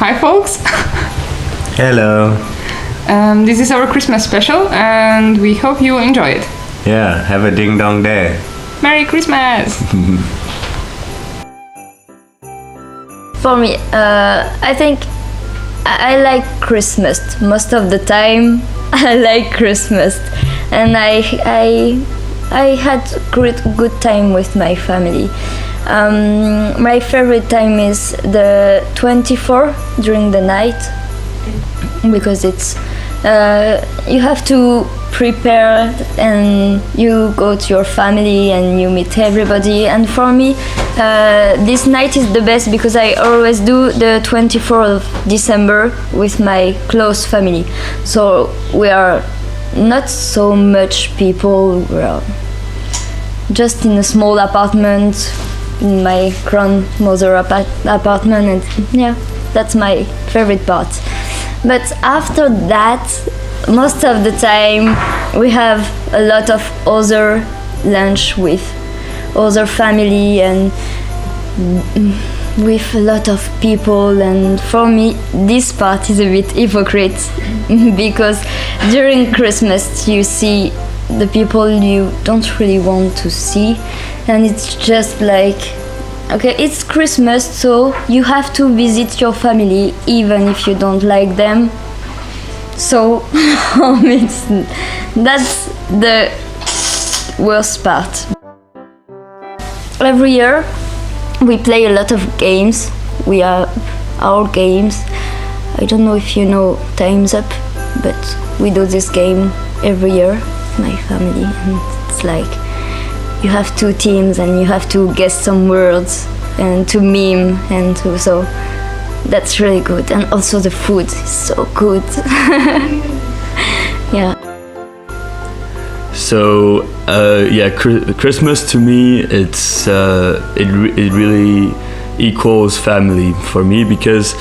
Hi, folks. Hello. This is our Christmas special, and we hope you enjoy it. Yeah, have a ding dong day. Merry Christmas! For me, I think I like Christmas most of the time. I like Christmas, and I had good time with my family. My favorite time is the 24 during the night, because it's you have to prepare and you go to your family and you meet everybody. And for me, this night is the best because I always do the 24th of December with my close family. So we are not so much people. We are just in a small apartment, in my grandmother apartment, and yeah, that's my favorite part. But after that, most of the time we have a lot of other lunch with other family and with a lot of people, and for me this part is a bit hypocrite because during Christmas you see the people you don't really want to see, and it's just like, okay, it's Christmas, so you have to visit your family even if you don't like them. So that's the worst part. Every year we play a lot of games. We have our games. I don't know if you know Time's Up, but we do this game every year with my family, and it's like you have two teams and you have to guess some words and to meme, and so that's really good. And also the food is so good. Yeah. So Christmas to me, it really equals family for me, because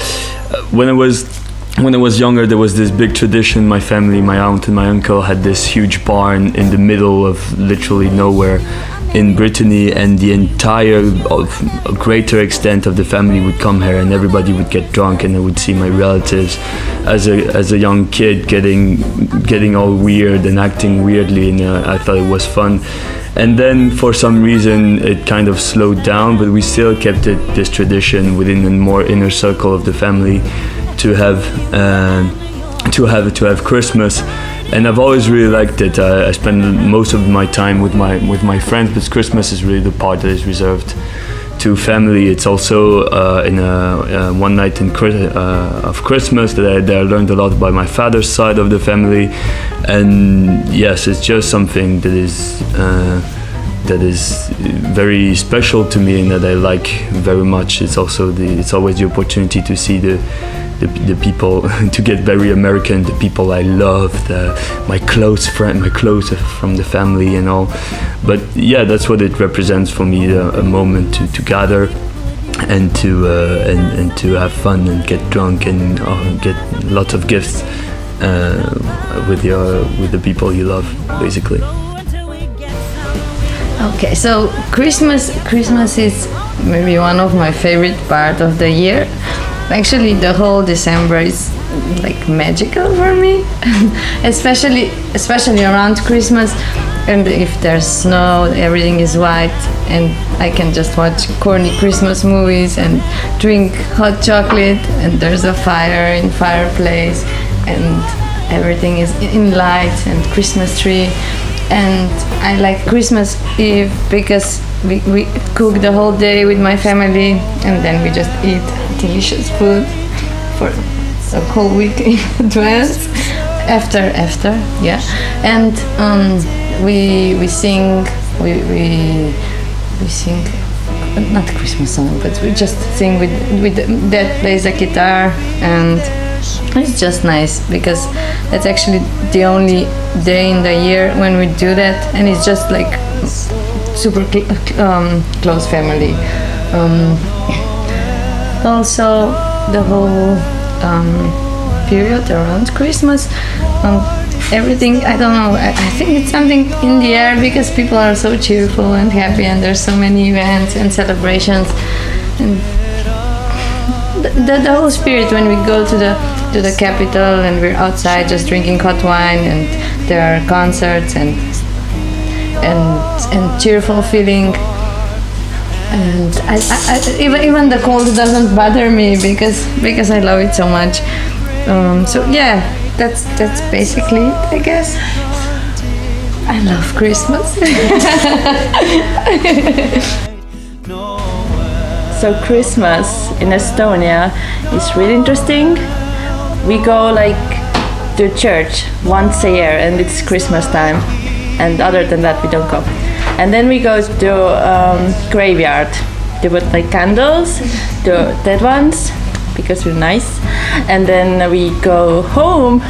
when I was younger, there was this big tradition. My family, my aunt and my uncle had this huge barn in the middle of literally nowhere in Brittany, and the entire greater extent of the family would come here, and everybody would get drunk, and I would see my relatives as a young kid getting all weird and acting weirdly, and I thought it was fun. And then for some reason it kind of slowed down, but we still kept this tradition within the more inner circle of the family to have Christmas. And I've always really liked it. I spend most of my time with my friends, but Christmas is really the part that is reserved to family. It's also in one night of Christmas that I learned a lot by my father's side of the family, and yes, it's just something that is very special to me and that I like very much. It's also it's always the opportunity to see the people, to get very American, the people I love, my close from the family and all. But yeah, that's what it represents for me, a moment to gather and to have fun and get drunk and get lots of gifts with the people you love, basically. Okay, so Christmas is maybe one of my favorite part of the year. Actually, the whole December is like magical for me, especially around Christmas. And if there's snow, everything is white, and I can just watch corny Christmas movies and drink hot chocolate, and there's a fire in fireplace, and everything is in lights and Christmas tree. And I like Christmas Eve because we cook the whole day with my family, and then we just eat delicious food for a whole week in advance. After, yeah. And we sing not Christmas song, but we just sing with Dad plays a guitar, and it's just nice because that's actually the only day in the year when we do that, and it's just like super close family. Also, the whole period around Christmas, everything, I don't know, I think it's something in the air because people are so cheerful and happy, and there's so many events and celebrations, and the whole spirit when we go to the capital and we're outside just drinking hot wine and there are concerts and cheerful feeling. And even the cold doesn't bother me because I love it so much. So yeah, that's basically it, I guess. I love Christmas. So Christmas in Estonia is really interesting. We go like to church once a year and it's Christmas time, and other than that we don't go. And then we go to graveyard to put like candles to dead ones because we're nice. And then we go home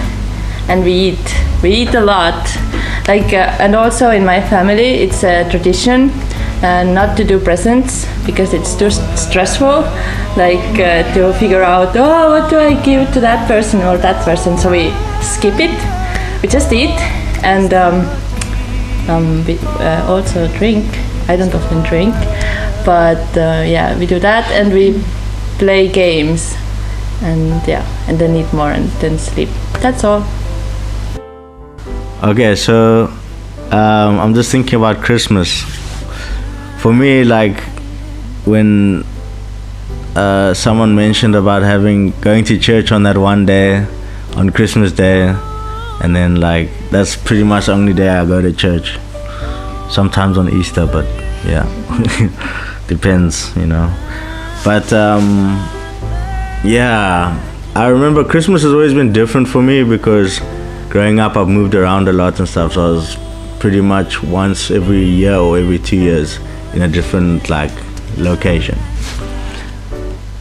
and we eat a lot. Like and also in my family it's a tradition not to do presents because it's too stressful. Like to figure out, oh, what do I give to that person or that person? So we skip it. We just eat and. We also drink. I don't often drink, but yeah, we do that and we play games, and yeah, and then eat more and then sleep. That's all. Okay, so I'm just thinking about Christmas. For me, like when someone mentioned about going to church on that one day, on Christmas Day, and then like that's pretty much the only day I go to church. Sometimes on Easter, but yeah, depends, you know. But yeah, I remember Christmas has always been different for me because growing up I've moved around a lot and stuff, so I was pretty much once every year or every 2 years in a different like location.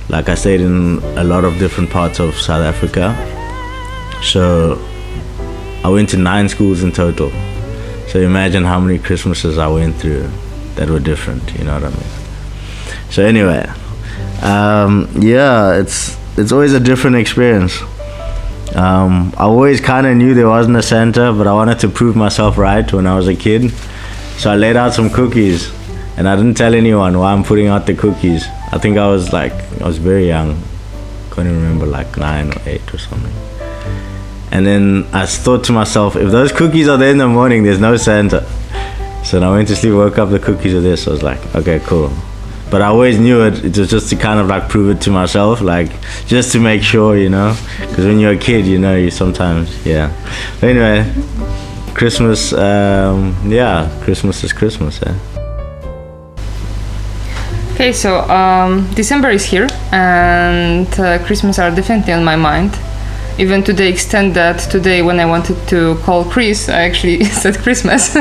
Like I stayed in a lot of different parts of South Africa, so I went to 9 schools in total. So imagine how many Christmases I went through that were different, you know what I mean? So anyway, yeah, it's always a different experience. I always kind of knew there wasn't a Santa, but I wanted to prove myself right when I was a kid. So I laid out some cookies, and I didn't tell anyone why I'm putting out the cookies. I think I was very young. Can't even remember, like 9 or 8 or something. And then I thought to myself, if those cookies are there in the morning, there's no Santa. So when I went to sleep, woke up, the cookies are there. So I was like, okay, cool. But I always knew it was just to kind of like prove it to myself, like just to make sure, you know. Because when you're a kid, you know, you sometimes, yeah. But anyway, Christmas, yeah, Christmas is Christmas, yeah. Okay, so December is here and Christmas are definitely on my mind. Even to the extent that today when I wanted to call Chris, I actually said Christmas.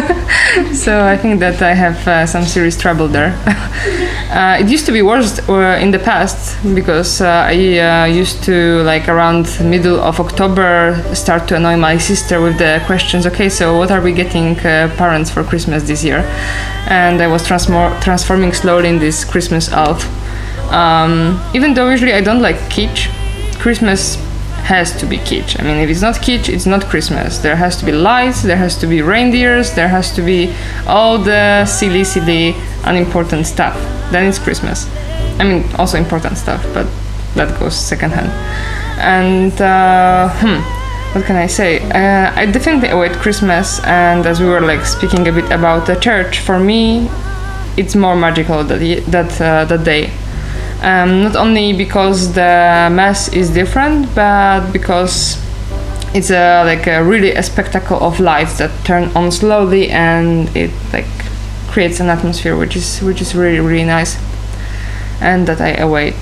So I think that I have some serious trouble there. It used to be worse in the past because I used to, like around middle of October, start to annoy my sister with the questions, okay, so what are we getting parents for Christmas this year? And I was transforming slowly in this Christmas elf. Even though usually I don't like kitsch, Christmas has to be kitsch. I mean, if it's not kitsch, it's not Christmas. There has to be lights, there has to be reindeers, there has to be all the silly, unimportant stuff. Then it's Christmas. I mean, also important stuff, but that goes second hand. And what can I say? I definitely await Christmas, and as we were like speaking a bit about the church, for me, it's more magical that day. Not only because the mass is different, but because it's really a spectacle of lights that turn on slowly, and it like creates an atmosphere which is really, really nice, and that I await.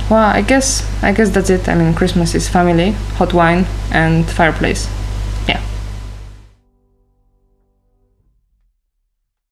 Well, I guess that's it. I mean, Christmas is family, hot wine, and fireplace. Yeah.